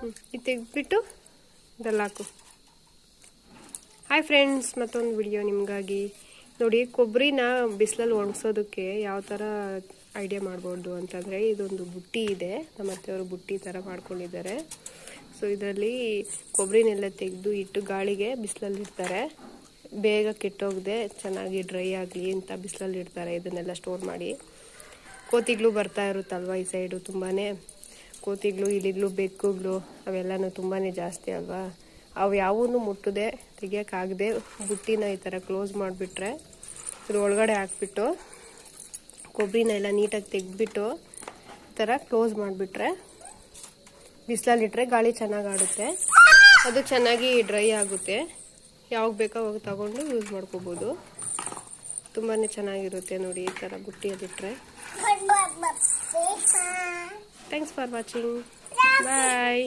ಇದು ತೆಗೆದ್ಬಿಟ್ಟು ಇದೆಲ್ಲ ಹಾಕು. ಹಾಯ್ ಫ್ರೆಂಡ್ಸ್, ಮತ್ತೊಂದು ವಿಡಿಯೋ ನಿಮಗಾಗಿ. ನೋಡಿ, ಕೊಬ್ಬರಿನ ಬಿಸಿಲಲ್ಲಿ ಒಣಗಿಸೋದಕ್ಕೆ ಯಾವ ಥರ ಐಡಿಯಾ ಮಾಡ್ಬೋದು ಅಂತಂದರೆ, ಇದೊಂದು ಬುಟ್ಟಿ ಇದೆ. ನಮ್ಮ ಅತ್ತೆಯವರು ಬುಟ್ಟಿ ಥರ ಮಾಡ್ಕೊಂಡಿದ್ದಾರೆ. ಸೊ ಇದರಲ್ಲಿ ಕೊಬ್ಬರಿನೆಲ್ಲ ತೆಗೆದು ಇಟ್ಟು ಗಾಳಿಗೆ ಬಿಸಿಲಲ್ಲಿ ಇಡ್ತಾರೆ. ಬೇಗ ಕೆಟ್ಟೋಗದೆ ಚೆನ್ನಾಗಿ ಡ್ರೈ ಆಗಲಿ ಅಂತ ಬಿಸಿಲಲ್ಲಿ ಇಡ್ತಾರೆ. ಇದನ್ನೆಲ್ಲ ಸ್ಟೋರ್ ಮಾಡಿ. ಕೋತಿಗಳು ಬರ್ತಾ ಇರುತ್ತಲ್ವ ಈ ಸೈಡು, ತುಂಬಾ ಕೋತಿಗಳು, ಇಲಿಗಳು, ಬೆಕ್ಕುಗಳು ಅವೆಲ್ಲನೂ ತುಂಬಾ ಜಾಸ್ತಿ ಅಲ್ವಾ. ಅವು ಯಾವೂ ಮುಟ್ಟದೆ ತೆಗಿಯೋಕ್ಕಾಗದೆ ಬುಟ್ಟಿನ ಈ ಥರ ಕ್ಲೋಸ್ ಮಾಡಿಬಿಟ್ರೆ, ಇದ್ರ ಒಳಗಡೆ ಹಾಕ್ಬಿಟ್ಟು ಕೊಬ್ಬರಿನ ಎಲ್ಲ ನೀಟಾಗಿ ತೆಗೆದ್ಬಿಟ್ಟು ಈ ಥರ ಕ್ಲೋಸ್ ಮಾಡಿಬಿಟ್ರೆ, ಬಿಸಿಲಲ್ಲಿಟ್ಟರೆ ಗಾಳಿ ಚೆನ್ನಾಗಿ ಆಡುತ್ತೆ. ಅದು ಚೆನ್ನಾಗಿ ಡ್ರೈ ಆಗುತ್ತೆ. ಯಾವಾಗ ಬೇಕೋ ಅವಾಗ ತಗೊಂಡು ಯೂಸ್ ಮಾಡ್ಕೋಬೋದು. ತುಂಬಾ ಚೆನ್ನಾಗಿರುತ್ತೆ ನೋಡಿ ಈ ಥರ ಬುಟ್ಟಿಯಲ್ಲಿಟ್ಟರೆ. Thanks for watching. ಬಾಯ್.